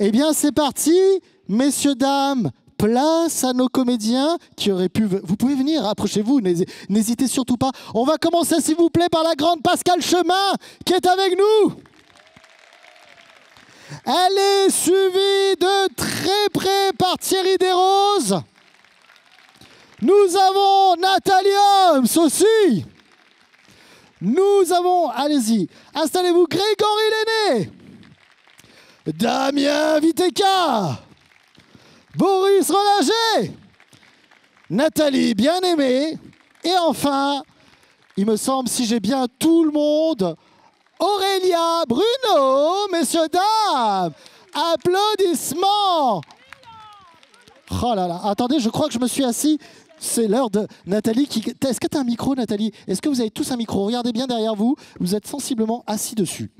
Eh bien, c'est parti, messieurs, dames. Place à nos comédiens qui auraient pu... Vous pouvez venir, approchez-vous, n'hésitez surtout pas. On va commencer, s'il vous plaît, par la grande Pascale Chemin, qui est avec nous. Elle est suivie de très près par Thierry Desroses. Nous avons Nathalie Holmes aussi. Nous avons, allez-y, installez-vous, Grégory Lenné. Damien Viteka. Boris Rollinger, Nathalie Bien-Aimée, et enfin, il me semble, si j'ai bien tout le monde, Aurélia Bruno, messieurs, dames, applaudissements. Oh là là, attendez, je crois que je me suis assis, c'est l'heure de Nathalie. Est-ce que tu as un micro, Nathalie? Est-ce que vous avez tous un micro? Regardez bien derrière vous, vous êtes sensiblement assis dessus.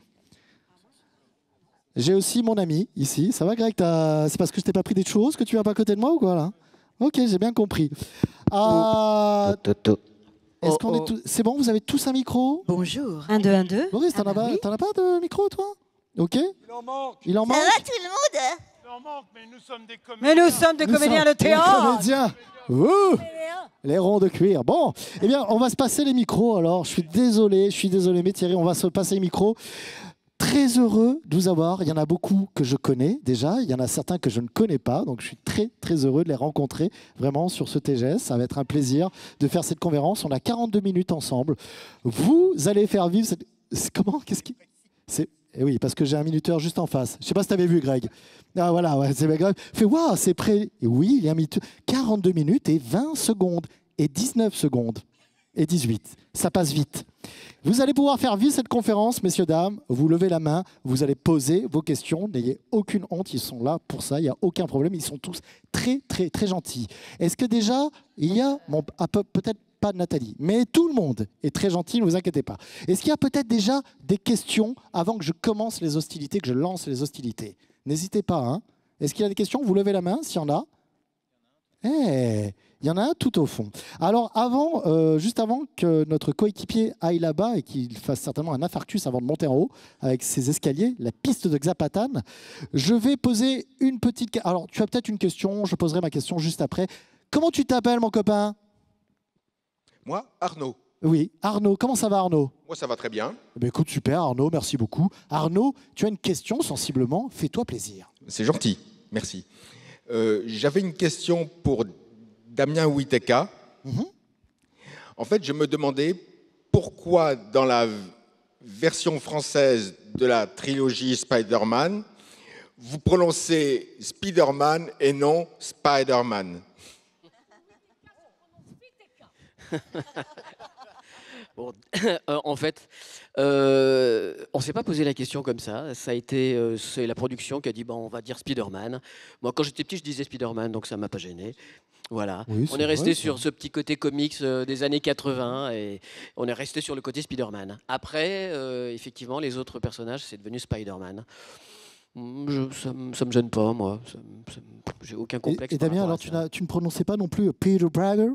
J'ai aussi mon ami ici. Ça va, Greg? C'est parce que je t'ai pas pris des choses que tu viens pas à côté de moi ou quoi là? Ok, j'ai bien compris. Est-ce qu'on est tous... C'est bon, vous avez tous un micro? Bonjour. 1, 2, 1, 2. Boris, t'en as pas de micro, toi? Ok. Il en manque. Il en manque. Ça va tout le monde? Il en manque, mais nous sommes des comédiens. Mais nous sommes des comédiens de Des théâtre. comédiens. Ouh, les ronds de cuir. Bon, eh bien, on va se passer les micros alors. Je suis désolé, mais Thierry, on va se passer les micros. Très heureux de vous avoir. Il y en a beaucoup que je connais déjà. Il y en a certains que je ne connais pas. Donc, je suis très, très heureux de les rencontrer vraiment sur ce TGS. Ça va être un plaisir de faire cette conférence. On a 42 minutes ensemble. Vous allez faire vivre cette... Comment? Qu'est-ce qui... Eh oui, parce que j'ai un minuteur juste en face. Je ne sais pas si tu avais vu, Greg. Ah voilà, ouais, c'est Greg. Fait, waouh, c'est prêt. Et oui, il y a un minuteur. 42 minutes et 20 secondes. Et 19 secondes. Et 18. Ça passe vite. Vous allez pouvoir faire vivre cette conférence, messieurs, dames. Vous levez la main, vous allez poser vos questions. N'ayez aucune honte, ils sont là pour ça, il n'y a aucun problème. Ils sont tous très, très, très gentils. Est-ce que déjà, il y a, bon, peut-être pas Nathalie, mais tout le monde est très gentil, ne vous inquiétez pas. Est-ce qu'il y a peut-être déjà des questions avant que je commence les hostilités, que je lance les hostilités? N'hésitez pas. Hein. Est-ce qu'il y a des questions? Vous levez la main s'il y en a. Eh, il y en a un tout au fond. Alors, juste avant que notre coéquipier aille là-bas et qu'il fasse certainement un infarctus avant de monter en haut avec ses escaliers, la piste de Xapatan, je vais poser une petite... Alors, tu as peut-être une question, je poserai ma question juste après. Comment tu t'appelles, mon copain? Moi, Arnaud. Oui, Arnaud. Comment ça va, Arnaud? Moi, ça va très bien. Eh bien, écoute, super, Arnaud, merci beaucoup. Arnaud, tu as une question, sensiblement, fais-toi plaisir. C'est gentil, merci. J'avais une question pour Damien Viteka. En fait, je me demandais pourquoi dans la version française de la trilogie Spider-Man, vous prononcez Spider-Man et non Spider-Man. Bon, en fait, on ne s'est pas posé la question comme ça. Ça a été, c'est la production qui a dit bon, on va dire Spider-Man. Moi, quand j'étais petit, je disais Spider-Man, donc ça ne m'a pas gêné. Voilà. Oui, on est resté sur ce petit côté comics des années 80 et on est resté sur le côté Spider-Man. Après, effectivement, les autres personnages, c'est devenu Spider-Man. Ça ne me gêne pas, moi. J'ai aucun complexe. Et Damien, alors tu ne prononçais pas non plus Peter Parker?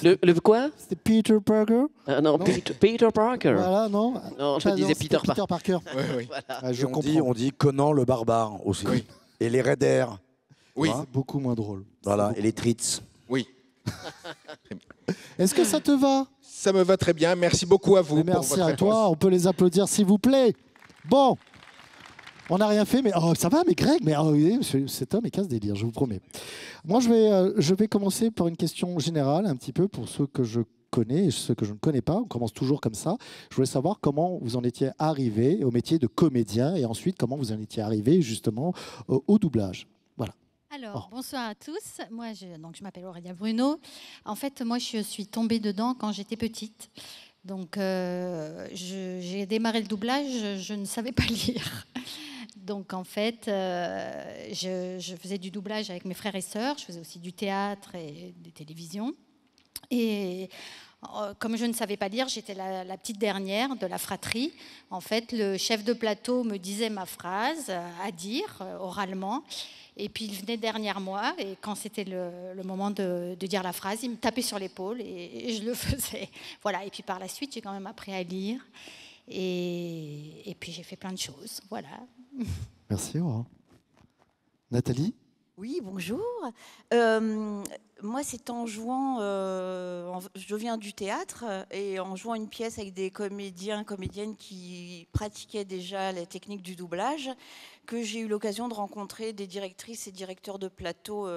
Le quoi? C'était Peter Parker? Non, Peter Parker. Voilà, non. Non, je disais Peter Parker. Oui, oui. Voilà. Je on dit Conan le barbare aussi. Oui. Et les Raiders. Oui. Hein, c'est beaucoup moins drôle. Voilà, et les Trits. Oui. Est-ce que ça te va? Ça me va très bien. Merci beaucoup à vous. Mais merci à toi. On peut les applaudir, s'il vous plaît. Bon. On n'a rien fait, mais oh, ça va, mais Greg, mais oh, cet homme est casse-délire, je vous promets. Moi, je vais commencer par une question générale, un petit peu pour ceux que je connais et ceux que je ne connais pas. On commence toujours comme ça. Je voulais savoir comment vous en étiez arrivé au métier de comédien et ensuite comment vous en étiez arrivé justement au doublage. Voilà. Alors, bonsoir à tous. Moi, je m'appelle Aurélia Bruno. En fait, moi, je suis tombée dedans quand j'étais petite. Donc, j'ai démarré le doublage, je ne savais pas lire. Donc, en fait, je faisais du doublage avec mes frères et sœurs. Je faisais aussi du théâtre et des télévisions. Et comme je ne savais pas lire, j'étais la petite dernière de la fratrie. En fait, le chef de plateau me disait ma phrase à dire oralement. Et puis, il venait derrière moi. Et quand c'était le moment de dire la phrase, il me tapait sur l'épaule et je le faisais. Voilà. Et puis, par la suite, j'ai quand même appris à lire. Et puis, j'ai fait plein de choses. Voilà. Merci, Aura. Nathalie? Oui, bonjour. Moi, c'est en jouant, je viens du théâtre, et en jouant une pièce avec des comédiens, comédiennes qui pratiquaient déjà les techniques du doublage, que j'ai eu l'occasion de rencontrer des directrices et directeurs de plateau.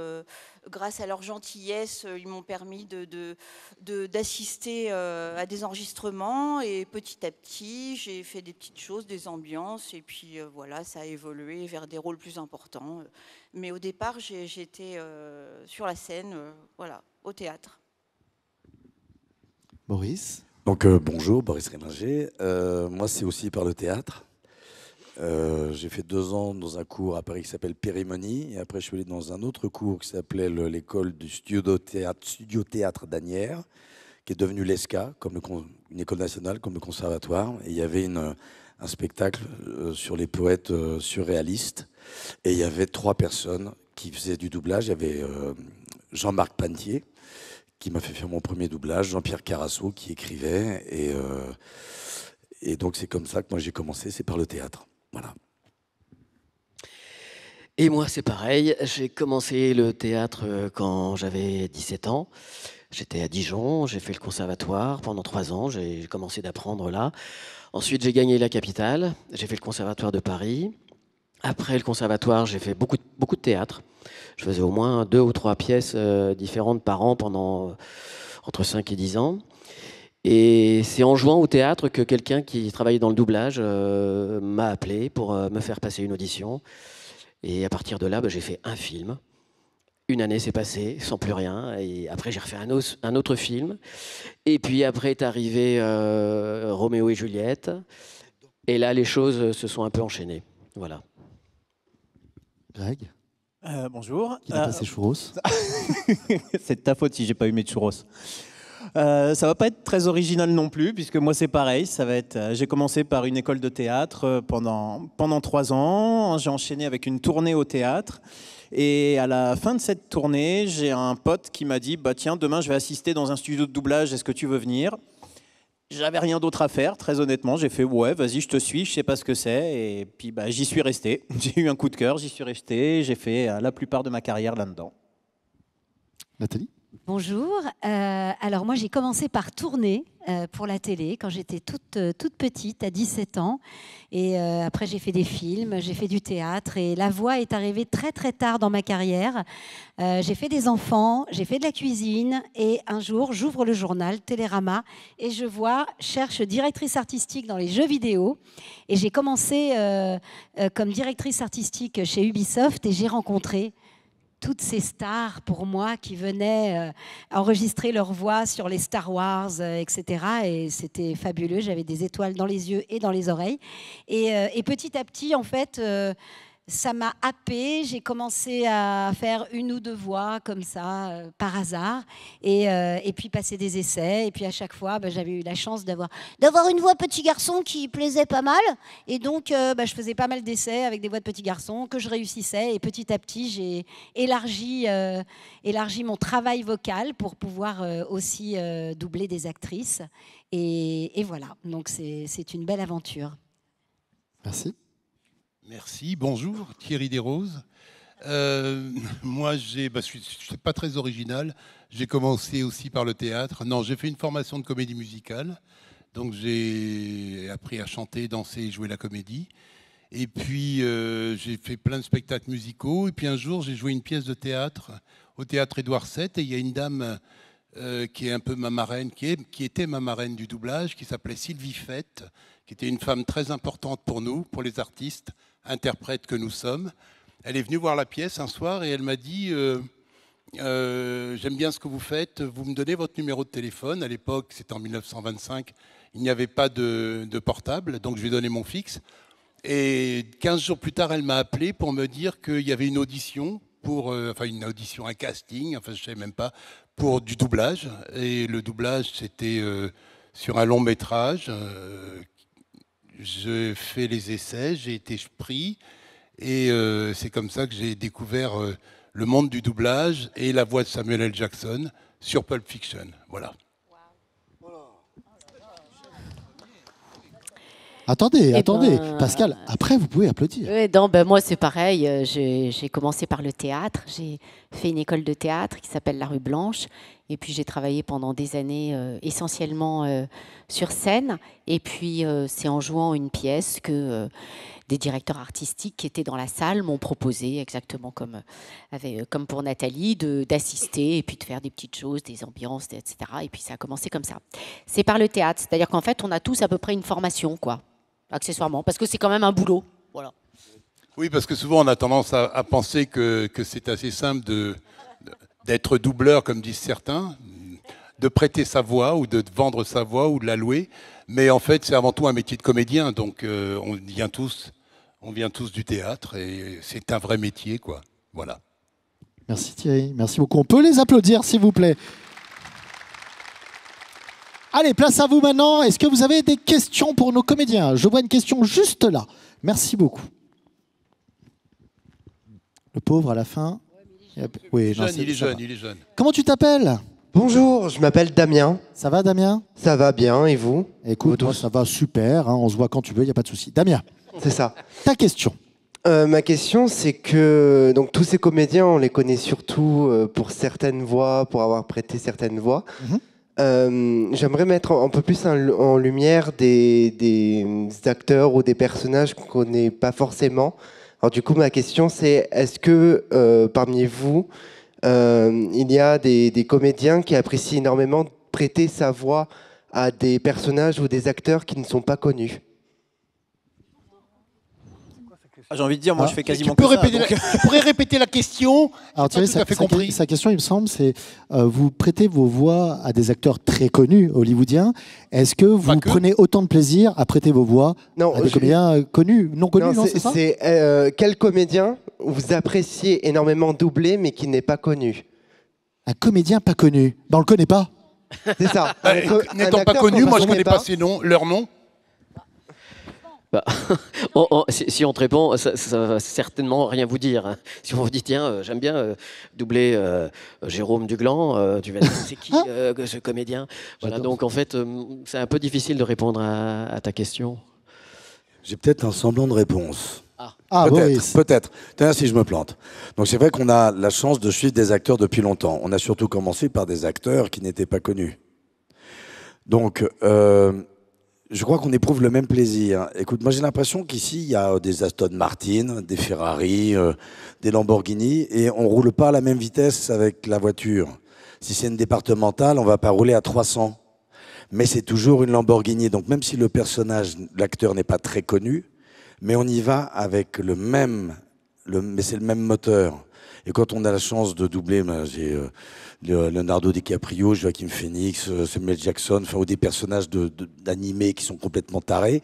Grâce à leur gentillesse, ils m'ont permis d'assister à des enregistrements, et petit à petit, j'ai fait des petites choses, des ambiances, et puis voilà, ça a évolué vers des rôles plus importants. Mais au départ, j'étais sur la scène, voilà, au théâtre. Boris? Donc bonjour, Boris Réminger. Moi, c'est aussi par le théâtre. J'ai fait 2 ans dans un cours à Paris qui s'appelle Périmonie. Et après, je suis allé dans un autre cours qui s'appelait l'école du studio théâtre d'Asnières, qui est devenue l'ESCA, comme une école nationale, comme le conservatoire. Et il y avait un spectacle sur les poètes surréalistes. Et il y avait 3 personnes qui faisaient du doublage. Il y avait Jean-Marc Pantier, qui m'a fait faire mon premier doublage, Jean-Pierre Carasso, qui écrivait. Et donc, c'est comme ça que moi, j'ai commencé, c'est par le théâtre. Voilà. Et moi, c'est pareil. J'ai commencé le théâtre quand j'avais 17 ans. J'étais à Dijon, j'ai fait le conservatoire pendant 3 ans. J'ai commencé d'apprendre là. Ensuite, j'ai gagné la capitale. J'ai fait le conservatoire de Paris. Après le conservatoire, j'ai fait beaucoup de théâtre. Je faisais au moins 2 ou 3 pièces différentes par an pendant entre 5 et 10 ans. Et c'est en jouant au théâtre que quelqu'un qui travaillait dans le doublage m'a appelé pour me faire passer une audition. Et à partir de là, j'ai fait un film. Une année s'est passée sans plus rien. Et après, j'ai refait un autre film. Et puis après est arrivé Roméo et Juliette. Et là, les choses se sont un peu enchaînées. Voilà. Greg? Bonjour. Qui a passé churros? C'est de ta faute si j'ai pas eu mes churros. Ça va pas être très original non plus, puisque moi c'est pareil. Ça va être. J'ai commencé par une école de théâtre pendant 3 ans. J'ai enchaîné avec une tournée au théâtre. Et à la fin de cette tournée, j'ai un pote qui m'a dit tiens, demain je vais assister dans un studio de doublage. Est-ce que tu veux venir? J'avais rien d'autre à faire, très honnêtement. J'ai fait ouais, vas-y, je te suis, je sais pas ce que c'est. Et puis j'y suis resté. J'ai eu un coup de cœur, j'y suis resté. J'ai fait la plupart de ma carrière là-dedans. Nathalie? Bonjour. Alors moi j'ai commencé par tourner pour la télé quand j'étais toute petite, à 17 ans. Et après j'ai fait des films, j'ai fait du théâtre. Et la voix est arrivée très très tard dans ma carrière. J'ai fait des enfants, j'ai fait de la cuisine. Et un jour j'ouvre le journal Télérama et je cherche directrice artistique dans les jeux vidéo. Et j'ai commencé comme directrice artistique chez Ubisoft et j'ai rencontré toutes ces stars pour moi qui venaient enregistrer leur voix sur les Star Wars, etc. Et c'était fabuleux. J'avais des étoiles dans les yeux et dans les oreilles. Et petit à petit, en fait, ça m'a happée. J'ai commencé à faire 1 ou 2 voix comme ça, par hasard. Et puis passer des essais. Et puis à chaque fois, j'avais eu la chance d'avoir une voix petit garçon qui plaisait pas mal. Et donc, je faisais pas mal d'essais avec des voix de petits garçons que je réussissais. Et petit à petit, j'ai élargi mon travail vocal pour pouvoir aussi doubler des actrices. Et voilà, donc c'est une belle aventure. Merci. Merci, bonjour, Thierry Desroses. Moi, je ne suis pas très original. J'ai commencé aussi par le théâtre. Non, j'ai fait une formation de comédie musicale. Donc, j'ai appris à chanter, danser et jouer la comédie. Et puis, j'ai fait plein de spectacles musicaux. Et puis, un jour, j'ai joué une pièce de théâtre au théâtre Édouard VII. Et il y a une dame qui est un peu ma marraine, qui était ma marraine du doublage, qui s'appelait Sylvie Fett, qui était une femme très importante pour nous, pour les artistes, interprètes que nous sommes. Elle est venue voir la pièce un soir et elle m'a dit j'aime bien ce que vous faites, vous me donnez votre numéro de téléphone. À l'époque, c'était en 1925, il n'y avait pas de portable, donc je lui ai donné mon fixe. Et 15 jours plus tard, elle m'a appelé pour me dire qu'il y avait une audition, un casting, je ne savais même pas, pour du doublage. Et le doublage, c'était sur un long métrage. Je fais les essais, j'ai été pris. Et c'est comme ça que j'ai découvert le monde du doublage et la voix de Samuel L. Jackson sur Pulp Fiction. Voilà. Attendez, Eh attendez. ben, Pascal, après, vous pouvez applaudir. Ouais, non, ben moi, c'est pareil. J'ai commencé par le théâtre. J'ai fait une école de théâtre qui s'appelle la Rue Blanche. Et puis, j'ai travaillé pendant des années essentiellement sur scène. Et puis, c'est en jouant une pièce que des directeurs artistiques qui étaient dans la salle m'ont proposé, exactement comme pour Nathalie, d'assister et puis de faire des petites choses, des ambiances, etc. Et puis, ça a commencé comme ça. C'est par le théâtre. C'est-à-dire qu'en fait, on a tous à peu près une formation, quoi. Accessoirement, parce que c'est quand même un boulot. Voilà. Oui, parce que souvent on a tendance à penser que c'est assez simple d'être doubleur, comme disent certains, de prêter sa voix ou de vendre sa voix ou de la louer. Mais en fait, c'est avant tout un métier de comédien. Donc on vient tous du théâtre et c'est un vrai métier, quoi. Voilà. Merci Thierry, merci beaucoup. On peut les applaudir, s'il vous plaît. Allez, place à vous maintenant. Est-ce que vous avez des questions pour nos comédiens? Je vois une question juste là. Merci beaucoup. Le pauvre à la fin. Oui, Il est jeune. Comment tu t'appelles? Bonjour, je m'appelle Damien. Ça va Damien? Ça va bien, et vous? Écoute, moi ça va super, hein, on se voit quand tu veux, il n'y a pas de souci. Damien, c'est ça. Ta question? Ma question, c'est que donc, tous ces comédiens, on les connaît surtout pour certaines voix, pour avoir prêté certaines voix. J'aimerais mettre un peu plus en lumière des acteurs ou des personnages qu'on ne connaît pas forcément. Alors du coup, ma question, c'est est-ce que parmi vous, il y a des comédiens qui apprécient énormément de prêter sa voix à des personnages ou des acteurs qui ne sont pas connus? J'ai envie de dire, moi je fais quasiment Tu que ça. Donc... tu pourrais répéter la question? Alors Thierry, sa question, il me semble, c'est vous prêtez vos voix à des acteurs très connus hollywoodiens. Est-ce que vous prenez autant de plaisir à prêter vos voix à des comédiens connus, non connus, non, c'est ça? Quel comédien vous appréciez énormément doubler mais qui n'est pas connu? Un comédien pas connu. Ben, on le connaît pas. C'est ça. N'étant pas connu, moi je connais pas leurs noms. Bah, si on te répond, ça va certainement rien vous dire. Hein. Si on vous dit, tiens, j'aime bien doubler Jérôme Duglan, tu vas dire, c'est qui ce comédien? Voilà, donc en fait, c'est un peu difficile de répondre à ta question. J'ai peut-être un semblant de réponse. Ah, peut-être. Si je me plante. Donc c'est vrai qu'on a la chance de suivre des acteurs depuis longtemps. On a surtout commencé par des acteurs qui n'étaient pas connus. Donc... je crois qu'on éprouve le même plaisir. Écoute, moi j'ai l'impression qu'ici, il y a des Aston Martin, des Ferrari, des Lamborghini, et on ne roule pas à la même vitesse avec la voiture. Si c'est une départementale, on ne va pas rouler à 300. Mais c'est toujours une Lamborghini. Donc même si le personnage, l'acteur n'est pas très connu, mais on y va avec mais c'est le même moteur. Et quand on a la chance de doubler, j'ai Leonardo DiCaprio, Joaquin Phoenix, Samuel Jackson, ou des personnages d'animés qui sont complètement tarés.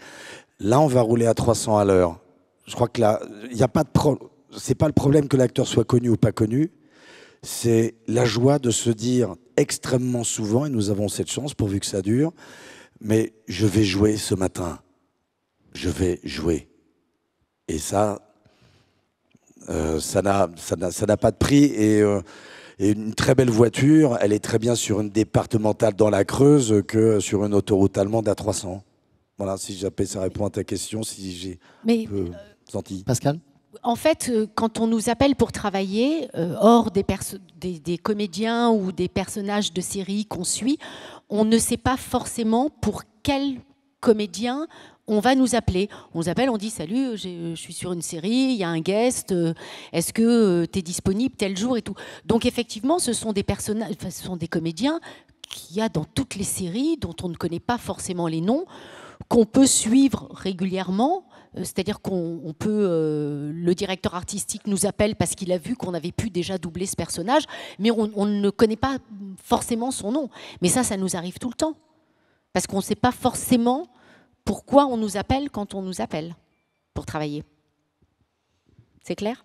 Là, on va rouler à 300 à l'heure. Je crois que là, il n'y a pas de c'est pas le problème que l'acteur soit connu ou pas connu. C'est la joie de se dire extrêmement souvent, et nous avons cette chance pourvu que ça dure, mais je vais jouer ce matin. Je vais jouer. Et ça n'a pas de prix. Et une très belle voiture, elle est très bien sur une départementale dans la Creuse que sur une autoroute allemande à 300. Voilà, si ça répond à ta question, si j'ai un peu senti. Pascal? En fait, quand on nous appelle pour travailler, hors des comédiens ou des personnages de série qu'on suit, on ne sait pas forcément pour quel comédien on va nous appeler. On nous appelle, on dit « Salut, je suis sur une série, il y a un guest, est-ce que tu es disponible tel jour ?» et tout. Donc effectivement, ce sont des personnages, ce sont des comédiens qu'il y a dans toutes les séries, dont on ne connaît pas forcément les noms, qu'on peut suivre régulièrement. C'est-à-dire qu'on peut, le directeur artistique nous appelle parce qu'il a vu qu'on avait pu déjà doubler ce personnage, mais on ne connaît pas forcément son nom. Mais ça nous arrive tout le temps. Parce qu'on ne sait pas forcément pourquoi on nous appelle quand on nous appelle pour travailler. C'est clair?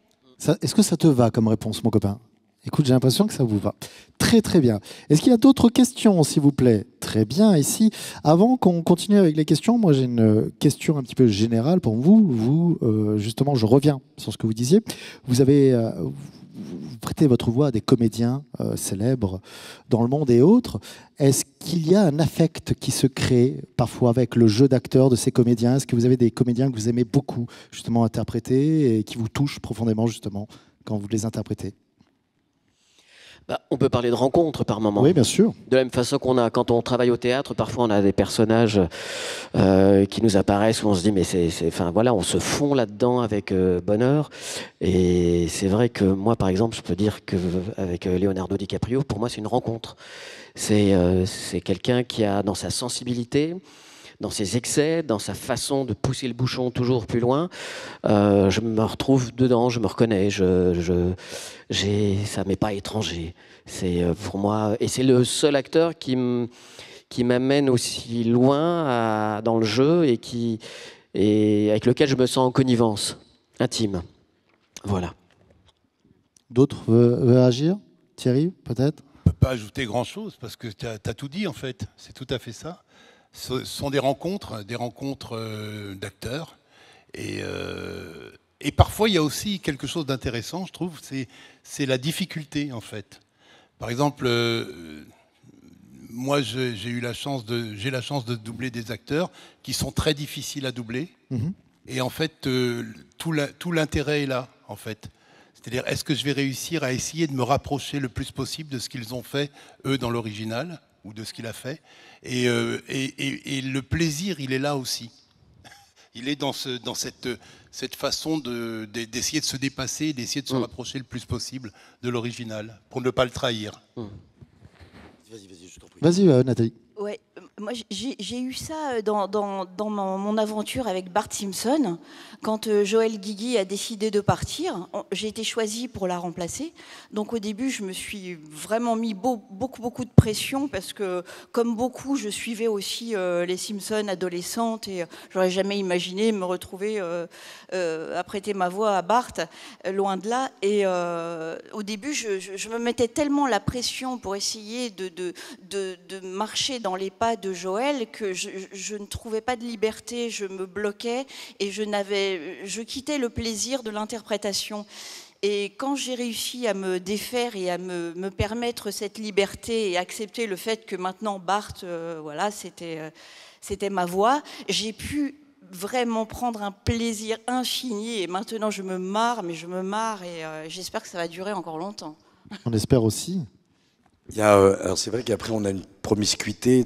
Est-ce que ça te va comme réponse, mon copain? Écoute, j'ai l'impression que ça vous va. Très, très bien. Est-ce qu'il y a d'autres questions, s'il vous plaît? Très bien. Ici, avant qu'on continue avec les questions, moi, j'ai une question un petit peu générale pour vous. Justement, je reviens sur ce que vous disiez. Vous avez vous prêtez votre voix à des comédiens célèbres dans le monde et autres. Est-ce qu'il y a un affect qui se crée parfois avec le jeu d'acteur de ces comédiens? Est-ce que vous avez des comédiens que vous aimez beaucoup justement interpréter et qui vous touchent profondément justement quand vous les interprétez? On peut parler de rencontres par moment. Oui, bien sûr. De la même façon quand on travaille au théâtre, parfois on a des personnages qui nous apparaissent où on se dit mais enfin voilà, on se fond là-dedans avec bonheur. Et c'est vrai que moi, par exemple, je peux dire qu'avec Leonardo DiCaprio, pour moi, c'est une rencontre. C'est quelqu'un qui a dans sa sensibilité, dans ses excès, dans sa façon de pousser le bouchon toujours plus loin, je me retrouve dedans, je me reconnais, ça m'est pas étranger. C'est pour moi, et c'est le seul acteur qui m'amène aussi loin dans le jeu et avec lequel je me sens en connivence intime. Voilà. D'autres veulent agir? Thierry, peut-être? Je ne peux pas ajouter grand-chose parce que tu as tout dit en fait. C'est tout à fait ça. Ce sont des rencontres d'acteurs. Et parfois, il y a aussi quelque chose d'intéressant, je trouve, c'est la difficulté, en fait. Par exemple, moi, j'ai la chance de doubler des acteurs qui sont très difficiles à doubler. Mm-hmm. Et en fait, tout l'intérêt est là, en fait. C'est-à-dire, est-ce que je vais réussir à essayer de me rapprocher le plus possible de ce qu'ils ont fait, eux, dans l'original, ou de ce qu'il a fait. Et le plaisir, il est là aussi. Il est dans cette façon d'essayer de se dépasser, d'essayer de se rapprocher le plus possible de l'original, pour ne pas le trahir. Vas-y, je t'en prie. Vas-y, Nathalie. Ouais, moi j'ai eu ça dans mon aventure avec Bart Simpson. Quand Joël Guigui a décidé de partir, j'ai été choisie pour la remplacer. Donc au début, je me suis vraiment mis beaucoup de pression parce que, comme beaucoup, je suivais aussi les Simpsons adolescentes et j'aurais jamais imaginé me retrouver à prêter ma voix à Bart, loin de là. Et au début, je me mettais tellement la pression pour essayer de marcher dans les pas de Joël que je ne trouvais pas de liberté, je me bloquais et je quittais le plaisir de l'interprétation. Et quand j'ai réussi à me défaire et à me permettre cette liberté et accepter le fait que maintenant Bart, voilà, c'était ma voix, j'ai pu vraiment prendre un plaisir infini et maintenant je me marre et j'espère que ça va durer encore longtemps. On espère aussi. Alors c'est vrai qu'après on a une promiscuité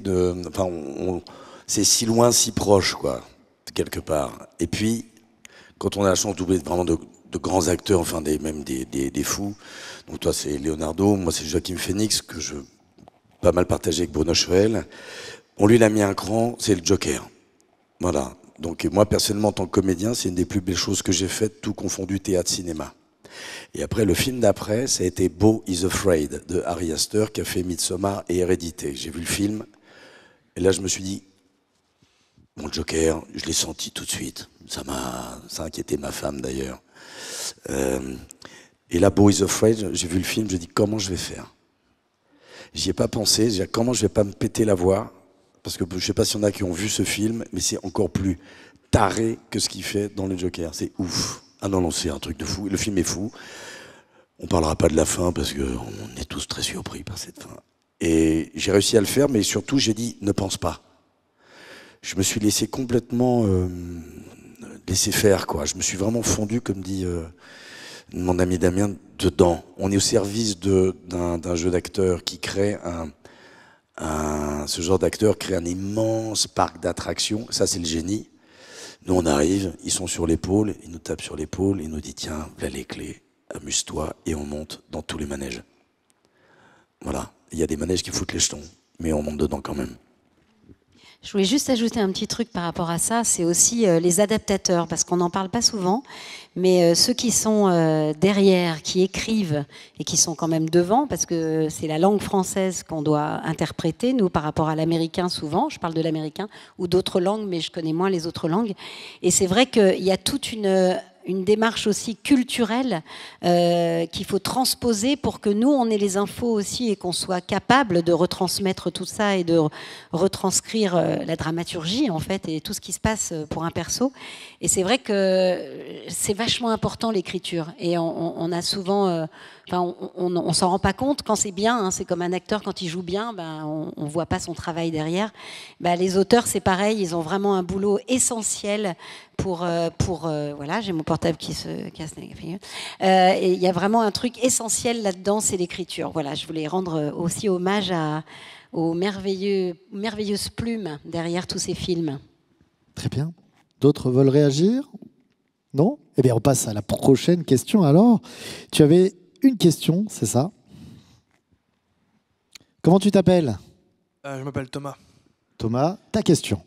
c'est si loin, si proche, quoi, quelque part. Et puis, quand on a la chance de doubler vraiment de grands acteurs, enfin même des fous, donc toi c'est Leonardo, moi c'est Joaquin Phoenix, que je pas mal partagé avec Bruno Choel. On lui l'a mis un cran, c'est le Joker. Voilà. Donc moi personnellement en tant que comédien, c'est une des plus belles choses que j'ai faites, tout confondu théâtre, cinéma. Et après, le film d'après, ça a été Beau is Afraid de Ari Aster qui a fait Midsommar et Hérédité. J'ai vu le film et là je me suis dit, mon Joker, je l'ai senti tout de suite. Ça a inquiété ma femme d'ailleurs. Et là, Beau is Afraid, j'ai vu le film, je dis comment je vais faire. J'y ai pas pensé, j'ai dit comment je vais pas me péter la voix, parce que je sais pas s'il y en a qui ont vu ce film, mais c'est encore plus taré que ce qu'il fait dans le Joker. C'est ouf. Ah non, c'est un truc de fou. Le film est fou. On parlera pas de la fin parce qu'on est tous très surpris par cette fin. Et j'ai réussi à le faire, mais surtout, j'ai dit, ne pense pas. Je me suis laissé complètement laisser faire, quoi. Je me suis vraiment fondu, comme dit mon ami Damien, dedans. On est au service d'un jeu d'acteur qui crée ce genre d'acteur crée un immense parc d'attractions. Ça, c'est le génie. Nous, on arrive, ils sont sur l'épaule, ils nous tapent sur l'épaule, ils nous disent tiens, voilà les clés, amuse-toi, et on monte dans tous les manèges. Voilà, il y a des manèges qui foutent les jetons, mais on monte dedans quand même. Je voulais juste ajouter un petit truc par rapport à ça, c'est aussi les adaptateurs, parce qu'on n'en parle pas souvent, mais ceux qui sont derrière, qui écrivent et qui sont quand même devant, parce que c'est la langue française qu'on doit interpréter, nous, par rapport à l'américain souvent, je parle de l'américain, ou d'autres langues, mais je connais moins les autres langues. Et c'est vrai qu'il y a toute une démarche aussi culturelle qu'il faut transposer pour que nous, on ait les infos aussi et qu'on soit capable de retransmettre tout ça et de retranscrire la dramaturgie, en fait, et tout ce qui se passe pour un perso. Et c'est vrai que c'est vachement important l'écriture. Et on a souvent, on s'en rend pas compte quand c'est bien. Hein, c'est comme un acteur quand il joue bien, on voit pas son travail derrière. Les auteurs, c'est pareil, ils ont vraiment un boulot essentiel pour voilà, j'ai mon portable qui se casse la figure. Et il y a vraiment un truc essentiel là-dedans, c'est l'écriture. Voilà, je voulais rendre aussi hommage aux merveilleuses plumes derrière tous ces films. Très bien. D'autres veulent réagir? Non? Eh bien, on passe à la prochaine question alors. Tu avais une question, c'est ça? Comment tu t'appelles? Je m'appelle Thomas. Thomas, ta question.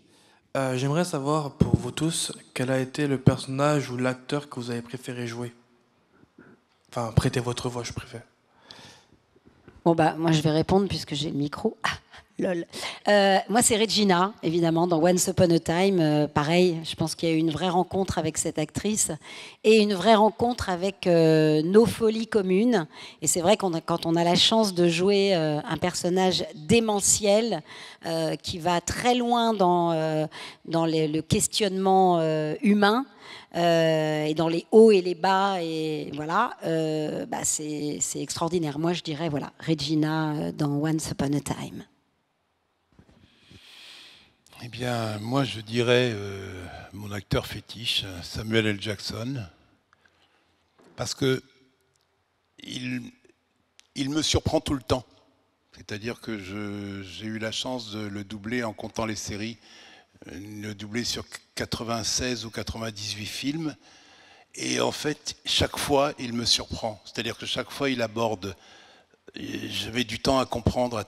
J'aimerais savoir, pour vous tous, quel a été le personnage ou l'acteur que vous avez préféré jouer. Enfin, prêtez votre voix, je préfère. Bon, moi, je vais répondre puisque j'ai le micro. Ah, lol. Moi, c'est Regina, évidemment, dans Once Upon a Time. Pareil, je pense qu'il y a eu une vraie rencontre avec cette actrice et une vraie rencontre avec nos folies communes. Et c'est vrai quand on a la chance de jouer un personnage démentiel qui va très loin dans le questionnement humain, et dans les hauts et les bas, et voilà, c'est extraordinaire. Moi, je dirais voilà, Regina dans Once Upon a Time. Eh bien, moi, je dirais mon acteur fétiche, Samuel L. Jackson, parce que il me surprend tout le temps. C'est-à-dire que j'ai eu la chance de le doubler en comptant les séries, le doubler sur 96 ou 98 films. Et en fait, chaque fois, il me surprend. C'est-à-dire que chaque fois, il aborde... Je mets du temps à comprendre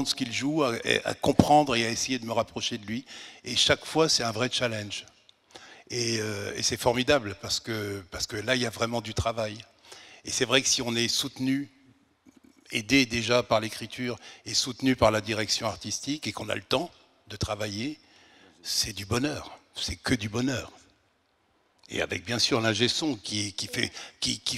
ce qu'il joue, à comprendre et à essayer de me rapprocher de lui. Et chaque fois, c'est un vrai challenge. Et c'est formidable parce que là, il y a vraiment du travail. Et c'est vrai que si on est soutenu, aidé déjà par l'écriture et soutenu par la direction artistique et qu'on a le temps de travailler, c'est du bonheur. C'est que du bonheur. Et avec bien sûr l'ingé son qui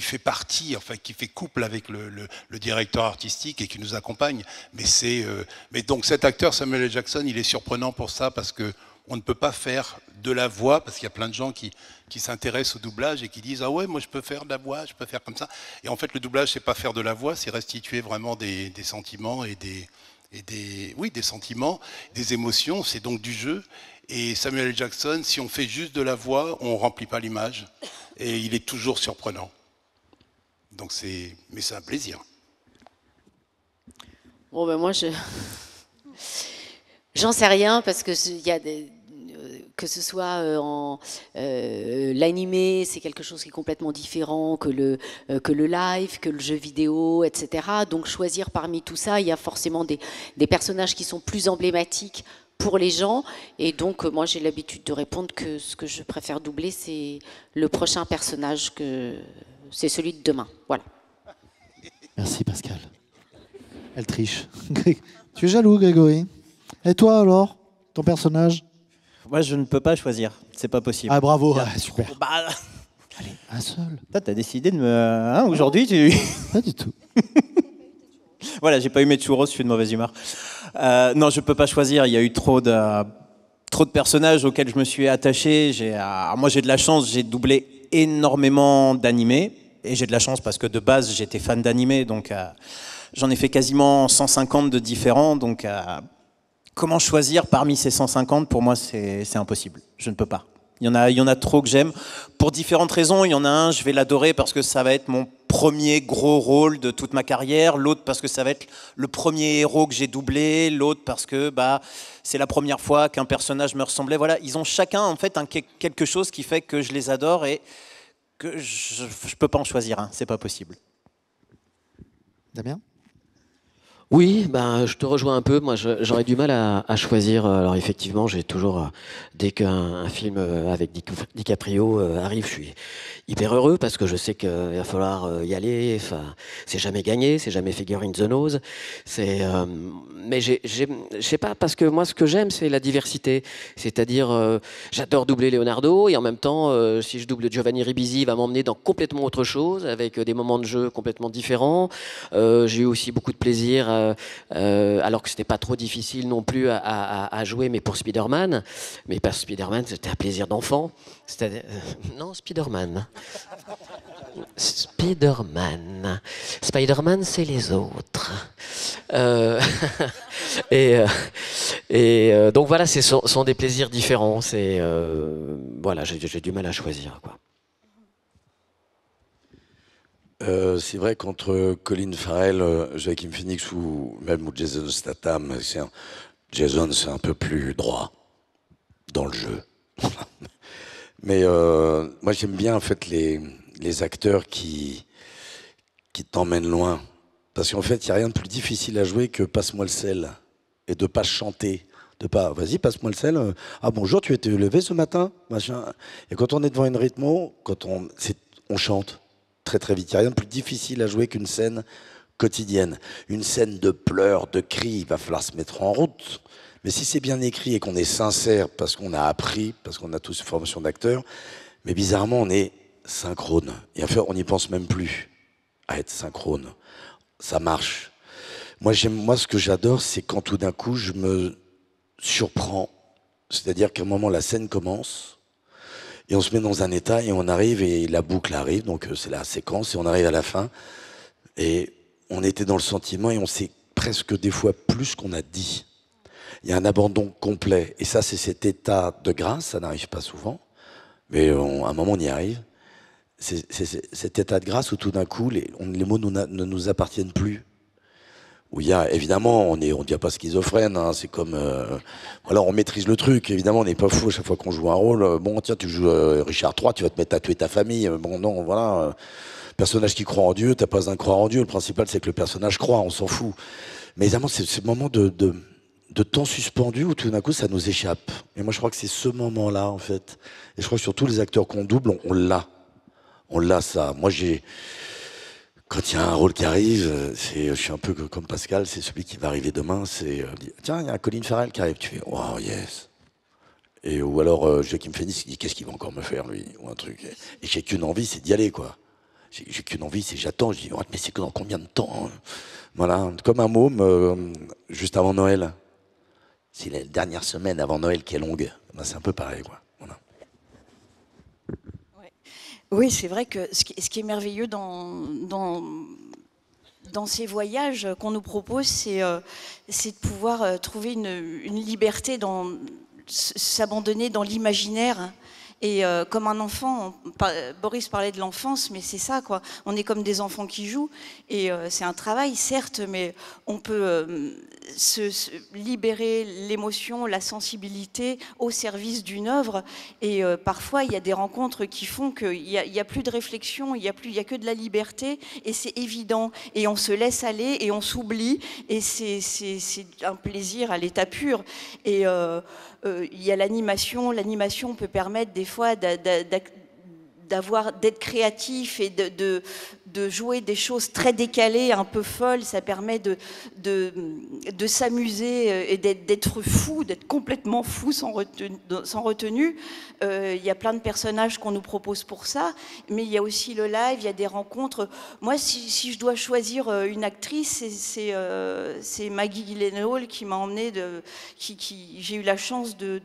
fait partie, enfin qui fait couple avec le directeur artistique et qui nous accompagne. Mais donc cet acteur Samuel L. Jackson, il est surprenant pour ça parce que on ne peut pas faire de la voix, parce qu'il y a plein de gens qui s'intéressent au doublage et qui disent ah ouais, moi je peux faire de la voix, je peux faire comme ça. Et en fait le doublage c'est pas faire de la voix, c'est restituer vraiment des sentiments et des sentiments, des émotions. C'est donc du jeu. Et Samuel L. Jackson, si on fait juste de la voix, on ne remplit pas l'image. Et il est toujours surprenant. Donc mais c'est un plaisir. Bon, moi, j'en sais rien parce que y a que ce soit l'animé, c'est quelque chose qui est complètement différent que le live, que le jeu vidéo, etc. Donc choisir parmi tout ça, il y a forcément des personnages qui sont plus emblématiques pour les gens. Et donc, moi, j'ai l'habitude de répondre que ce que je préfère doubler, c'est le prochain personnage, c'est celui de demain. Voilà. Merci, Pascal. Elle triche. Tu es jaloux, Grégory? Et toi, alors? Ton personnage? Moi, je ne peux pas choisir. C'est pas possible. Ah, bravo. Super. Allez, un seul. Toi, t'as décidé de me... aujourd'hui, tu... Pas du tout. Voilà, j'ai pas eu mes churros, je suis de mauvaise humeur. Non, je peux pas choisir. Il y a eu trop de personnages auxquels je me suis attaché. Moi, j'ai de la chance. J'ai doublé énormément d'animés. Et j'ai de la chance parce que de base, j'étais fan d'animés. Donc, j'en ai fait quasiment 150 de différents. Donc, comment choisir parmi ces 150? Pour moi, c'est impossible. Je ne peux pas. Il y en a trop que j'aime. Pour différentes raisons. Il y en a un, je vais l'adorer parce que ça va être mon premier gros rôle de toute ma carrière. L'autre parce que ça va être le premier héros que j'ai doublé. L'autre parce que c'est la première fois qu'un personnage me ressemblait. Voilà, ils ont chacun en fait quelque chose qui fait que je les adore et que je ne peux pas en choisir un. C'est pas possible. Damien? Oui, je te rejoins un peu. Moi, j'aurais du mal à choisir. Alors, effectivement, j'ai toujours, dès qu'un film avec DiCaprio arrive, je suis hyper heureux parce que je sais qu'il va falloir y aller. Enfin, c'est jamais gagné, c'est jamais figure in the nose. Mais je sais pas, parce que moi, ce que j'aime, c'est la diversité. C'est-à-dire, j'adore doubler Leonardo et en même temps, si je double Giovanni Ribisi, il va m'emmener dans complètement autre chose, avec des moments de jeu complètement différents. J'ai eu aussi beaucoup de plaisir alors que c'était pas trop difficile non plus à jouer, mais pour Spider-Man. Mais pas Spider-Man, c'était un plaisir d'enfant. Non, Spider-Man. Spider-Man. Spider-Man, c'est les autres. Donc voilà, ce sont des plaisirs différents. Voilà, j'ai du mal à choisir, quoi. C'est vrai qu'entre Colin Farrell, Joaquin Phoenix ou Jason Statham, Jason c'est un peu plus droit dans le jeu. Mais moi j'aime bien en fait les acteurs qui t'emmènent loin. Parce qu'en fait il n'y a rien de plus difficile à jouer que passe-moi le sel et de pas chanter. De pas, vas-y, passe-moi le sel. Ah bonjour, tu étais levé ce matin, machin. Et quand on est devant une rythmo, on chante très très vite. Il n'y a rien de plus difficile à jouer qu'une scène quotidienne. Une scène de pleurs, de cris, il va falloir se mettre en route. Mais si c'est bien écrit et qu'on est sincère parce qu'on a appris, parce qu'on a tous une formation d'acteur, mais bizarrement on est synchrone. Et en fait on n'y pense même plus à être synchrone. Ça marche. Moi ce que j'adore, c'est quand tout d'un coup je me surprends. C'est-à-dire qu'à un moment la scène commence, et on se met dans un état et on arrive et la boucle arrive, donc c'est la séquence et on arrive à la fin et on était dans le sentiment et on sait presque des fois plus qu'on a dit. Il y a un abandon complet et ça c'est cet état de grâce, ça n'arrive pas souvent, mais à un moment on y arrive. C'est cet état de grâce où tout d'un coup les mots ne nous appartiennent plus. Où il y a, évidemment, on ne dit pas schizophrène, hein, c'est comme... alors on maîtrise le truc, évidemment, on n'est pas fou à chaque fois qu'on joue un rôle. Bon, tiens, tu joues Richard III, tu vas te mettre à tuer ta famille. Bon, non, voilà. Personnage qui croit en Dieu, t'as pas besoin de croire en Dieu, le principal c'est que le personnage croit, on s'en fout. Mais évidemment, c'est ce moment de temps suspendu où tout d'un coup ça nous échappe. Et moi je crois que c'est ce moment-là, en fait. Et je crois que sur tous les acteurs qu'on double, on l'a. On l'a, ça. Moi quand il y a un rôle qui arrive, je suis un peu comme Pascal, c'est celui qui va arriver demain, tiens, il y a un Colin Farrell qui arrive, tu fais, wow, yes. Ou alors Joaquin Phoenix qui dit, qu'est-ce qu'il va encore me faire, lui, ou un truc. Et j'ai qu'une envie, c'est d'y aller, quoi. J'ai qu'une envie, c'est j'attends, je dis, oh, mais c'est que dans combien de temps, hein. Voilà, comme un môme, juste avant Noël. C'est la dernière semaine avant Noël qui est longue. Ben, c'est un peu pareil, quoi. Voilà. Oui, c'est vrai que ce qui est merveilleux dans ces voyages qu'on nous propose, c'est de pouvoir trouver une liberté, s'abandonner dans l'imaginaire. Et comme un enfant, Boris parlait de l'enfance, mais c'est ça, quoi. On est comme des enfants qui jouent, et c'est un travail, certes, mais on peut se libérer l'émotion, la sensibilité au service d'une œuvre. Et parfois, il y a des rencontres qui font qu'il n'y a plus de réflexion, il y a que de la liberté, et c'est évident. Et on se laisse aller, et on s'oublie, et c'est un plaisir à l'état pur. Et il y a l'animation. L'animation peut permettre des fois d'être créatif et de jouer des choses très décalées, un peu folles. Ça permet de s'amuser et d'être fou, d'être complètement fou sans retenue. Il y a plein de personnages qu'on nous propose pour ça, mais il y a aussi le live, il y a des rencontres. Moi, si je dois choisir une actrice, c'est Maggie Gyllenhaal qui m'a emmenée, j'ai eu la chance de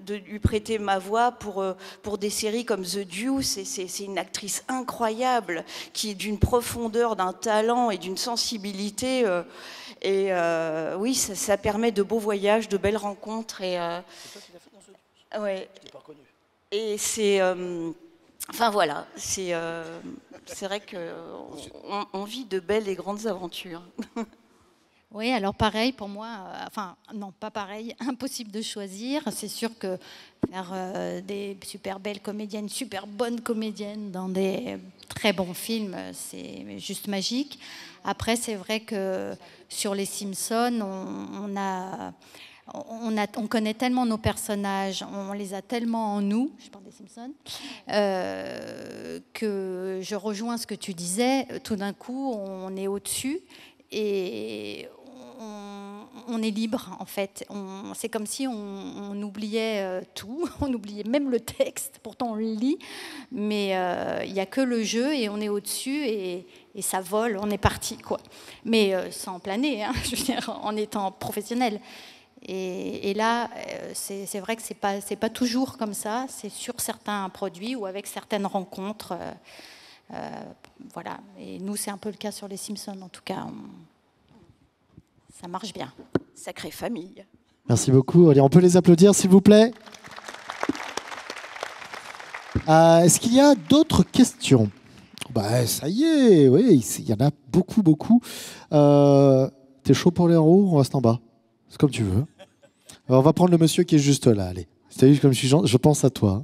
lui prêter ma voix pour des séries comme The Deuce. C'est une actrice incroyable, qui est d'une profondeur, d'un talent et d'une sensibilité. Oui, ça permet de beaux voyages, de belles rencontres. Et, ouais. Et c'est... enfin voilà, c'est vrai qu'on vit de belles et grandes aventures. Oui, alors pareil pour moi, enfin non, pas pareil, impossible de choisir. C'est sûr que faire des super belles comédiennes, super bonnes comédiennes dans des très bons films, c'est juste magique. Après, c'est vrai que sur les Simpsons, on connaît tellement nos personnages, on les a tellement en nous, je parle des Simpsons, que je rejoins ce que tu disais. Tout d'un coup, on est au-dessus et on est libre, en fait. C'est comme si on oubliait tout, on oubliait même le texte, pourtant on le lit, Mais il n'y a que le jeu et on est au-dessus et ça vole, on est parti, quoi. Mais sans planer, hein, je veux dire, en étant professionnel. Et là, c'est vrai que c'est pas toujours comme ça. C'est sur certains produits ou avec certaines rencontres. Voilà. Et nous, c'est un peu le cas sur les Simpsons. En tout cas, ça marche bien. Sacrée famille. Merci beaucoup. Allez, on peut les applaudir, s'il vous plaît. Est-ce qu'il y a d'autres questions? Ça y est, oui, il y en a beaucoup, beaucoup. T'es chaud pour les roues? On reste en bas. C'est comme tu veux. Alors, on va prendre le monsieur qui est juste là. Allez. C'est comme je pense à toi.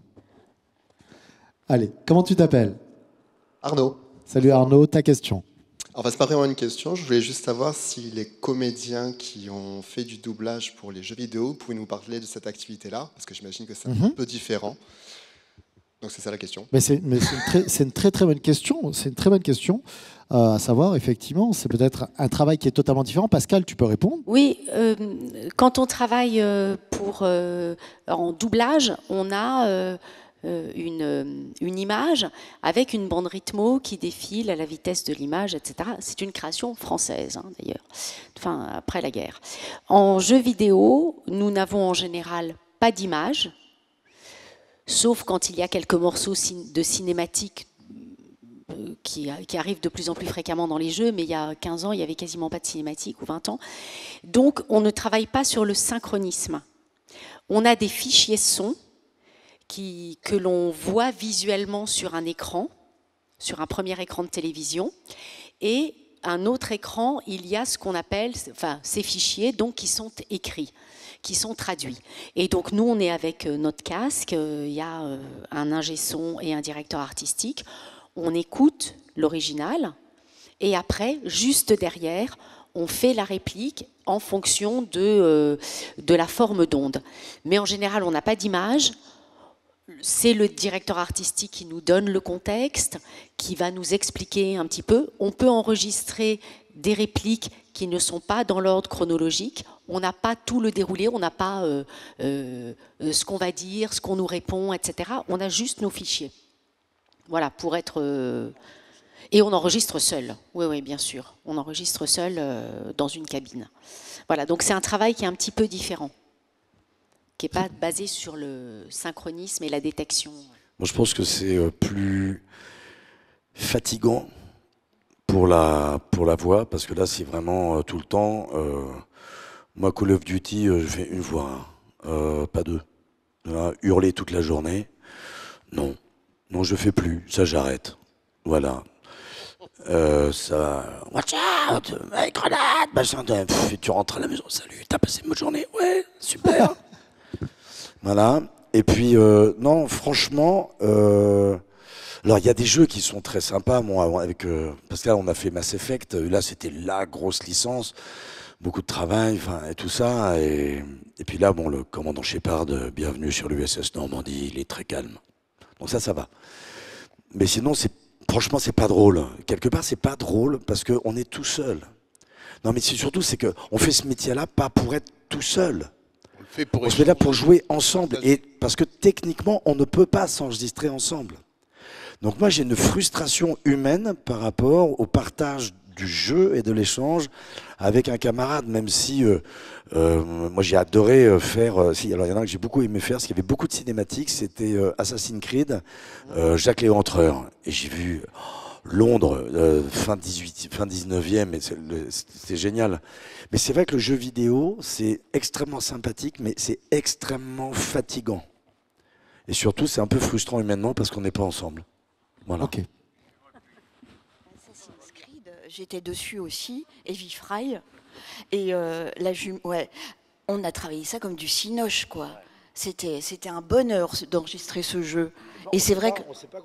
Allez, comment tu t'appelles? Arnaud. Salut Arnaud, ta question. Alors, c'est pas vraiment une question. Je voulais juste savoir si les comédiens qui ont fait du doublage pour les jeux vidéo pouvaient nous parler de cette activité-là, parce que j'imagine que c'est un peu différent. Donc c'est ça la question. Mais c'est une très très bonne question. C'est une très bonne question. À savoir, effectivement, c'est peut-être un travail qui est totalement différent. Pascal, tu peux répondre? Oui, quand on travaille en doublage, on a une image avec une bande rythmo qui défile à la vitesse de l'image, etc. C'est une création française, hein, d'ailleurs, enfin, après la guerre. En jeu vidéo, nous n'avons en général pas d'image, sauf quand il y a quelques morceaux de cinématiques qui arrivent de plus en plus fréquemment dans les jeux, mais il y a 15 ans, il n'y avait quasiment pas de cinématique, ou 20 ans. Donc, on ne travaille pas sur le synchronisme. On a des fichiers son que l'on voit visuellement sur un écran, sur un premier écran de télévision, et un autre écran, il y a ce qu'on appelle, enfin, ces fichiers donc, qui sont écrits, qui sont traduits. Et donc nous, on est avec notre casque, il y a un ingé son et un directeur artistique, on écoute l'original, et après, juste derrière, on fait la réplique en fonction de la forme d'onde. Mais en général, on n'a pas d'image. C'est le directeur artistique qui nous donne le contexte, qui va nous expliquer un petit peu. On peut enregistrer des répliques qui ne sont pas dans l'ordre chronologique. On n'a pas tout le déroulé, on n'a pas ce qu'on va dire, ce qu'on nous répond, etc. On a juste nos fichiers. Voilà, pour être... Et on enregistre seul. Oui, oui, bien sûr. On enregistre seul dans une cabine. Voilà, donc c'est un travail qui est un petit peu différent, qui n'est pas basé sur le synchronisme et la détection. Moi, je pense que c'est plus fatigant pour la voix, parce que là, c'est vraiment tout le temps. Moi, Call of Duty, je fais une voix, hein, pas deux. Hurler toute la journée, non. Non, je fais plus, ça j'arrête. Voilà. Ça... Watch out, grenade, machin. Et tu rentres à la maison, salut, t'as passé une bonne journée? Ouais, super. Voilà. Et puis, non, franchement, alors il y a des jeux qui sont très sympas. Moi, avec Pascal, on a fait Mass Effect. Là, c'était la grosse licence, beaucoup de travail, et tout ça. Et puis là, bon, le commandant Shepard, bienvenue sur l'USS Normandie, il est très calme. Donc ça va. Mais sinon, franchement, c'est pas drôle. Quelque part, c'est pas drôle parce qu'on est tout seul. Non, mais surtout, c'est qu'on fait ce métier-là pas pour être tout seul. On se met là pour jouer ensemble. Et parce que techniquement, on ne peut pas s'enregistrer ensemble. Donc moi, j'ai une frustration humaine par rapport au partage du jeu et de l'échange avec un camarade, même si moi j'ai adoré faire... alors il y en a un que j'ai beaucoup aimé faire, parce qu'il y avait beaucoup de cinématiques, c'était Assassin's Creed, Jacques Léventreur. Et j'ai vu Londres, fin 19e, et c'était génial. Mais c'est vrai que le jeu vidéo, c'est extrêmement sympathique, mais c'est extrêmement fatigant. Et surtout, c'est un peu frustrant humainement parce qu'on n'est pas ensemble. Voilà. Ok. Assassin's Creed, j'étais dessus aussi, Heavy Fry. Et on a travaillé ça comme du cinoche, quoi. C'était un bonheur d'enregistrer ce jeu. Et c'est vrai que...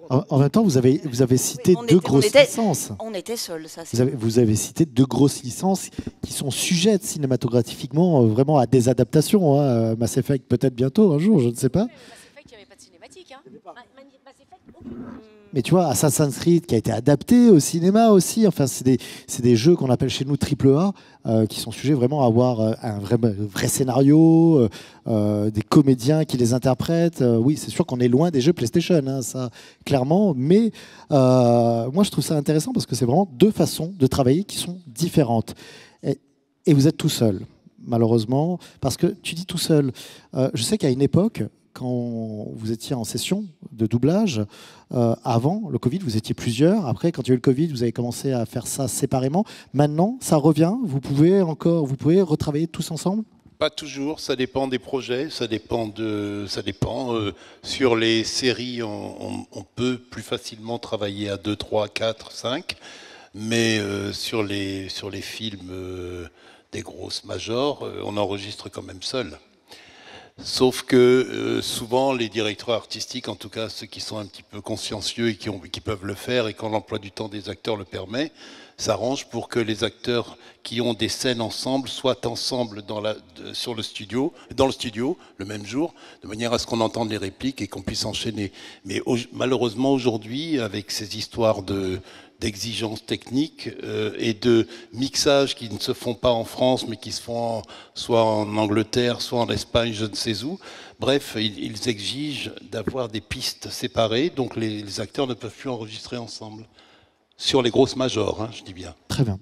En même temps, vous avez cité deux grosses licences. On était seuls, ça. Vous avez cité deux grosses licences qui sont sujettes cinématographiquement vraiment à des adaptations. Hein. Mass Effect peut-être bientôt, un jour, je ne sais pas. Mass Effect, il n'y avait pas de cinématique. Hein. Mais tu vois, Assassin's Creed qui a été adapté au cinéma aussi, enfin c'est des jeux qu'on appelle chez nous AAA, qui sont sujets vraiment à avoir un vrai scénario, des comédiens qui les interprètent. Oui, c'est sûr qu'on est loin des jeux PlayStation, hein, ça clairement, mais moi je trouve ça intéressant parce que c'est vraiment deux façons de travailler qui sont différentes. Et vous êtes tout seul, malheureusement, parce que tu dis tout seul. Je sais qu'à une époque, quand vous étiez en session de doublage, avant le Covid, vous étiez plusieurs. Après, quand il y a eu le Covid, vous avez commencé à faire ça séparément. Maintenant, ça revient. Vous pouvez retravailler tous ensemble? Pas toujours, ça dépend des projets, ça dépend. Sur les séries, on peut plus facilement travailler à 2, 3, 4, 5, mais sur les films des grosses majors, on enregistre quand même seul. Sauf que souvent les directeurs artistiques, en tout cas ceux qui sont un petit peu consciencieux et qui peuvent le faire, et quand l'emploi du temps des acteurs le permet, s'arrangent pour que les acteurs qui ont des scènes ensemble soient ensemble dans le studio le même jour, de manière à ce qu'on entende les répliques et qu'on puisse enchaîner. Mais malheureusement aujourd'hui, avec ces histoires d'exigences techniques et de mixages qui ne se font pas en France, mais qui se font soit en Angleterre, soit en Espagne, je ne sais où. Bref, ils exigent d'avoir des pistes séparées, donc les acteurs ne peuvent plus enregistrer ensemble. Sur les grosses majors, hein, je dis bien. Très bien.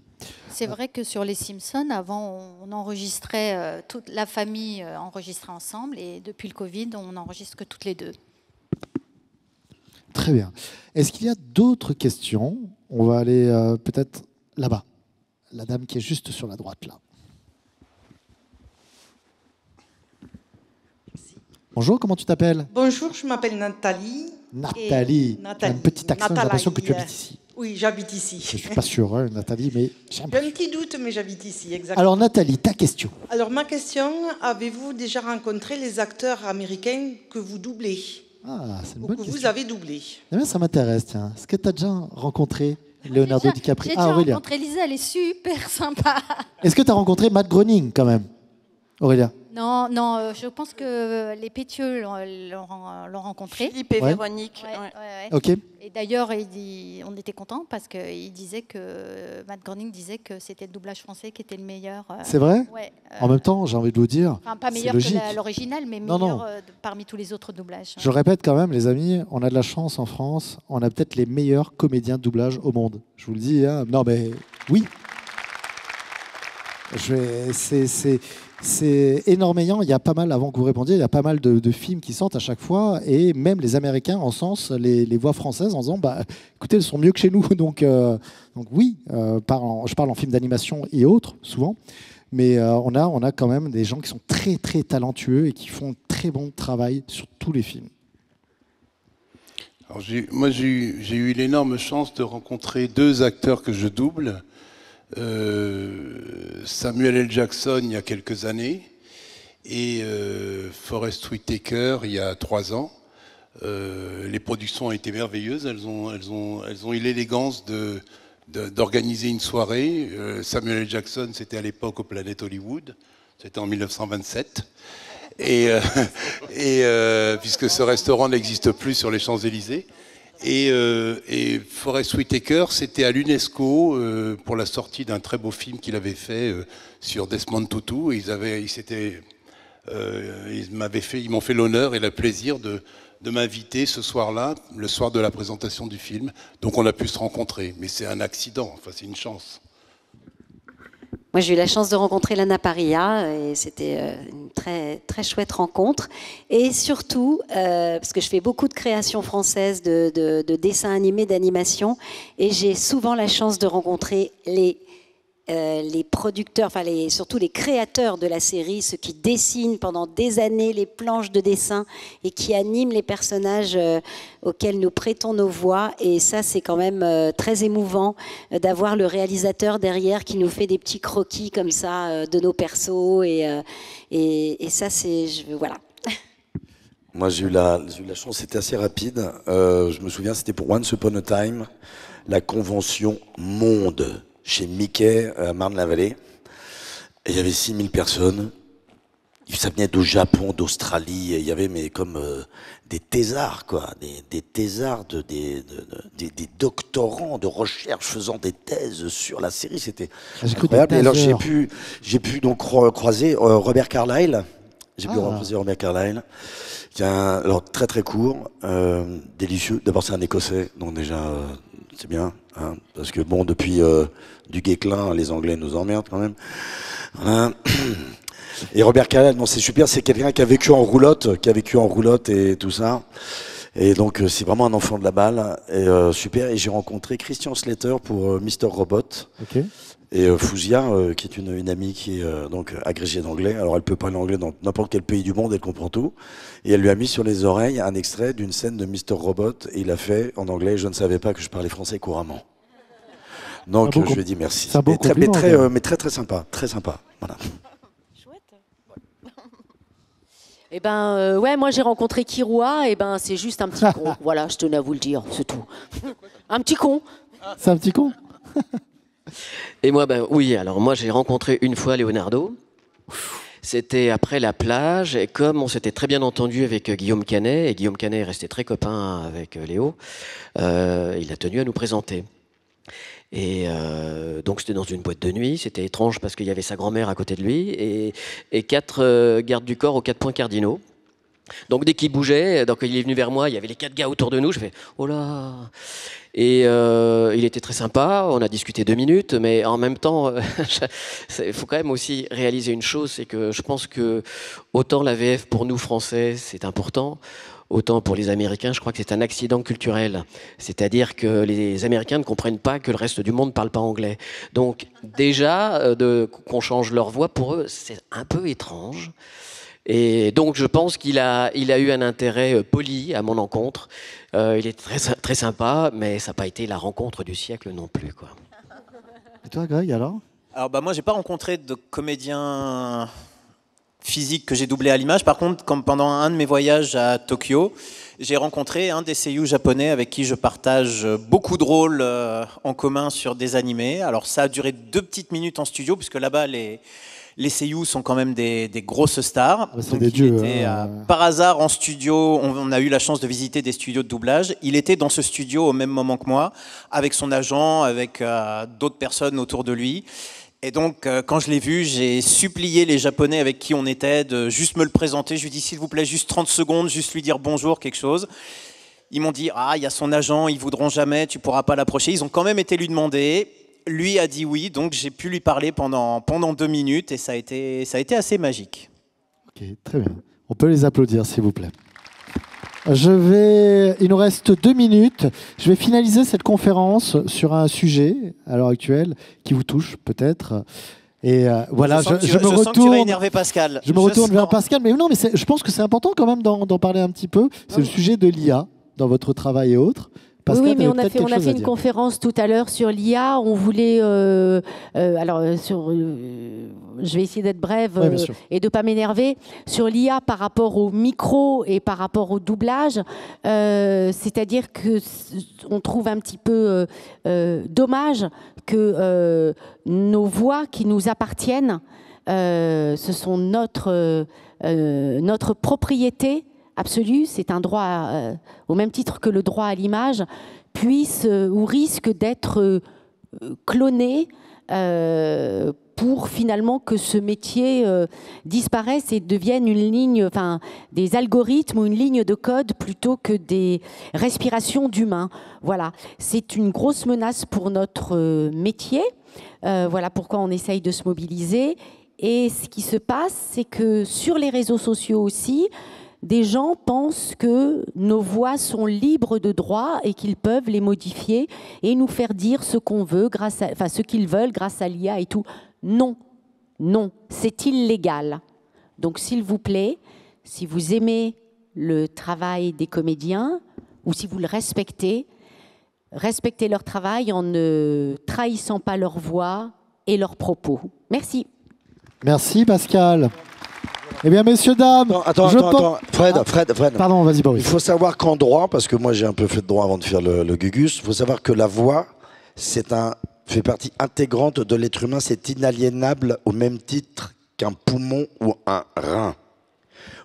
C'est vrai que sur les Simpsons, avant, on enregistrait, toute la famille enregistrait ensemble, et depuis le Covid, on n'enregistre que toutes les deux. Très bien. Est-ce qu'il y a d'autres questions? On va aller peut-être là-bas. La dame qui est juste sur la droite, là. Bonjour, comment tu t'appelles? Bonjour, je m'appelle Nathalie. Nathalie. Tu as un petit accent, j'ai l'impression que tu habites ici. Oui, j'habite ici. Je ne suis pas sûr, hein, Nathalie, mais j'ai un petit doute, mais j'habite ici, exactement. Alors Nathalie, ta question. Alors ma question, avez-vous déjà rencontré les acteurs américains que vous doublez? Ah, c'est une ou bonne que question. vous avez doublé? Eh bien, ça m'intéresse, tiens. Est-ce que tu as déjà rencontré Leonardo DiCaprio? J'ai déjà rencontré Lisa, elle est super sympa. Est-ce que tu as rencontré Matt Groening quand même, Aurélia? Non, je pense que les Pétieux l'ont rencontré. Philippe et Véronique. Ouais. Ok. Et d'ailleurs, on était contents parce que Matt Groening disait que c'était le doublage français qui était le meilleur. C'est vrai? Ouais, en même temps, j'ai envie de vous dire, enfin, pas c'est meilleur logique. que l'original, mais Non, meilleur non. parmi tous les autres doublages. Je répète quand même, les amis, on a de la chance en France. On a peut-être les meilleurs comédiens de doublage au monde. Je vous le dis. Hein. Non, mais oui. C'est énormément. Il y a pas mal, avant que vous répondiez, il y a pas mal de films qui sortent à chaque fois, et même les Américains encensent les voix françaises en disant, bah, écoutez, elles sont mieux que chez nous. Donc oui, je parle en film d'animation et autres, souvent, mais on a quand même des gens qui sont très, très talentueux et qui font très bon travail sur tous les films. Alors, moi, j'ai eu l'énorme chance de rencontrer deux acteurs que je double. Samuel L. Jackson il y a quelques années et Forest Whitaker il y a 3 ans. Les productions ont été merveilleuses. Elles ont eu l'élégance d'organiser une soirée. Samuel L. Jackson, c'était à l'époque au Planète Hollywood. C'était en 1927. Et puisque ce restaurant n'existe plus sur les Champs-Élysées. Et Forest Whitaker, c'était à l'UNESCO pour la sortie d'un très beau film qu'il avait fait sur Desmond Tutu. Et ils m'ont fait l'honneur et le plaisir de m'inviter ce soir-là, le soir de la présentation du film. Donc on a pu se rencontrer, mais c'est un accident, enfin c'est une chance. Moi, j'ai eu la chance de rencontrer Lana Parrilla et c'était une très, très chouette rencontre. Et surtout, parce que je fais beaucoup de créations françaises, de dessins animés, d'animation, et j'ai souvent la chance de rencontrer les producteurs, enfin surtout les créateurs de la série, ceux qui dessinent pendant des années les planches de dessin et qui animent les personnages auxquels nous prêtons nos voix. Et ça, c'est quand même très émouvant d'avoir le réalisateur derrière qui nous fait des petits croquis comme ça de nos persos. Et ça, voilà. Moi, j'ai eu la chance, c'était assez rapide. Je me souviens, c'était pour Once Upon a Time, la convention Monde chez Mickey à Marne-la-Vallée. Et il y avait 6000 personnes. ça venait du Japon, d'Australie, et il y avait comme des thésards, quoi, des thésards, des doctorants de recherche faisant des thèses sur la série. C'était incroyable. Et alors j'ai pu donc croiser Robert Carlyle. J'ai pu croiser Robert Carlyle. Alors très très court, délicieux. D'abord c'est un Écossais, donc déjà c'est bien, hein, parce que bon, depuis du Guesclin, les Anglais nous emmerdent quand même. Voilà. Et Robert Carlyle, non, c'est super, c'est quelqu'un qui a vécu en roulotte, et tout ça. Et donc c'est vraiment un enfant de la balle, et super. Et j'ai rencontré Christian Slater pour Mr. Robot. Ok. Et Fouzia, qui est une amie qui est donc agrégée d'anglais. Alors elle peut parler anglais dans n'importe quel pays du monde, elle comprend tout. Et elle lui a mis sur les oreilles un extrait d'une scène de Mr. Robot, et il a fait en anglais. Je ne savais pas que je parlais français couramment. Donc je lui ai dit merci. Mais très sympa, très sympa. Voilà. Eh ben, ouais, moi j'ai rencontré Kirua, et ben c'est juste un petit con. Voilà, je tenais à vous le dire, c'est tout. Un petit con. C'est un petit con. Et moi, ben oui, alors moi j'ai rencontré une fois Leonardo. C'était après la plage, et comme on s'était très bien entendu avec Guillaume Canet, et Guillaume Canet est resté très copain avec Léo, il a tenu à nous présenter. Et donc c'était dans une boîte de nuit, c'était étrange parce qu'il y avait sa grand-mère à côté de lui et 4 gardes du corps aux 4 points cardinaux. Donc dès qu'il bougeait, donc il est venu vers moi, il y avait les 4 gars autour de nous, je fais oh là. Et il était très sympa, on a discuté 2 minutes, mais en même temps, il faut quand même aussi réaliser une chose, c'est que je pense que autant la VF pour nous Français c'est important, autant pour les Américains, je crois que c'est un accident culturel. C'est-à-dire que les Américains ne comprennent pas que le reste du monde ne parle pas anglais. Donc déjà, qu'on change leur voix, pour eux, c'est un peu étrange. Et donc je pense qu'il a eu un intérêt poli à mon encontre. Il est très, très sympa, mais ça n'a pas été la rencontre du siècle non plus, quoi. Et toi, Greg, alors? Alors bah, moi, j'ai pas rencontré de comédien physique que j'ai doublé à l'image. Par contre, comme pendant un de mes voyages à Tokyo, j'ai rencontré un des seiyuu japonais avec qui je partage beaucoup de rôles en commun sur des animés. Alors ça a duré 2 petites minutes en studio, puisque là-bas, les seiyuu sont quand même des grosses stars. C'est des dieux. Par hasard, en studio, on a eu la chance de visiter des studios de doublage. Il était dans ce studio au même moment que moi, avec son agent, avec d'autres personnes autour de lui. Et donc, quand je l'ai vu, j'ai supplié les Japonais avec qui on était de juste me le présenter. Je lui ai dit, s'il vous plaît, juste 30 secondes, juste lui dire bonjour, quelque chose. Ils m'ont dit, il y a son agent, ils voudront jamais, tu pourras pas l'approcher. Ils ont quand même été lui demander. Lui a dit oui, donc j'ai pu lui parler pendant 2 minutes, et ça a été assez magique. Ok, très bien. On peut les applaudir, s'il vous plaît. Il nous reste 2 minutes. Je vais finaliser cette conférence sur un sujet, à l'heure actuelle, qui vous touche peut-être. Et voilà, je me retourne. Sens que tu vas énerver Pascal. Je me retourne vers Pascal, mais non, mais je pense que c'est important quand même d'en parler un petit peu. C'est le sujet de l'IA dans votre travail et autres. Pascal, oui, mais on a fait une conférence tout à l'heure sur l'IA. On voulait, je vais essayer d'être brève et de ne pas m'énerver, sur l'IA par rapport au micro et par rapport au doublage. C'est-à-dire qu'on trouve un petit peu dommage que nos voix qui nous appartiennent, ce sont notre propriété absolue, c'est un droit au même titre que le droit à l'image, puisse ou risque d'être cloné pour finalement que ce métier disparaisse et devienne une ligne, des algorithmes ou une ligne de code plutôt que des respirations d'humains. Voilà, c'est une grosse menace pour notre métier. Voilà pourquoi on essaye de se mobiliser. Et ce qui se passe, c'est que sur les réseaux sociaux aussi, des gens pensent que nos voix sont libres de droit et qu'ils peuvent les modifier et nous faire dire ce qu'on veut, ce qu'ils veulent grâce à l'IA et tout. Non, non, c'est illégal. Donc s'il vous plaît, si vous aimez le travail des comédiens ou si vous le respectez, respectez leur travail en ne trahissant pas leur voix et leurs propos. Merci. Merci Pascal. Eh bien, messieurs, dames... Attends, Fred. Pardon, vas-y, Boris. Il faut savoir qu'en droit, parce que moi j'ai un peu fait de droit avant de faire le Gugus, il faut savoir que la voix, fait partie intégrante de l'être humain, c'est inaliénable au même titre qu'un poumon ou un rein.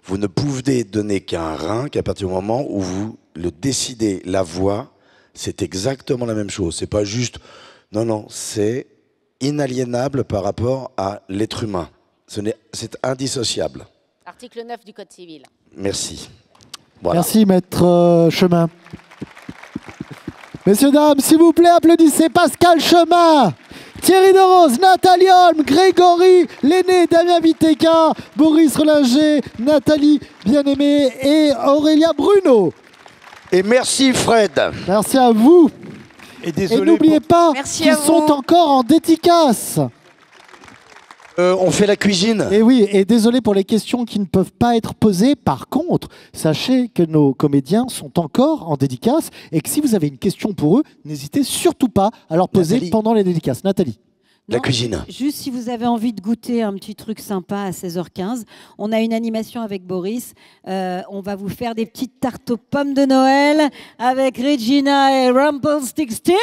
Vous ne pouvez donner qu'un rein qu'à partir du moment où vous le décidez. La voix, c'est exactement la même chose. C'est pas juste... Non, non, c'est inaliénable par rapport à l'être humain. C'est indissociable. Article 9 du Code civil. Merci. Voilà. Merci, maître Chemin. Messieurs, dames, s'il vous plaît, applaudissez Pascal Chemin, Thierry Derose, Nathalie Holm, Grégory Lenné, Damien Witeka, Boris Rollinger, Nathalie Bien-Aimée et Aurélia Bruno. Et merci Fred. Merci à vous. Et n'oubliez pas qu'ils sont encore en dédicace. On fait la cuisine. Et oui, et désolé pour les questions qui ne peuvent pas être posées. Par contre, sachez que nos comédiens sont encore en dédicace et que si vous avez une question pour eux, n'hésitez surtout pas à leur poser pendant les dédicaces. Nathalie. La cuisine. Juste si vous avez envie de goûter un petit truc sympa à 16h15, on a une animation avec Boris. On va vous faire des petites tartes aux pommes de Noël avec Regina et Rumpelstiltskin.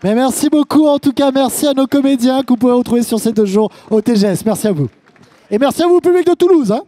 Mais merci beaucoup, en tout cas, merci à nos comédiens que vous pouvez retrouver sur ces 2 jours au TGS. Merci à vous. Et merci à vous, public de Toulouse. Hein.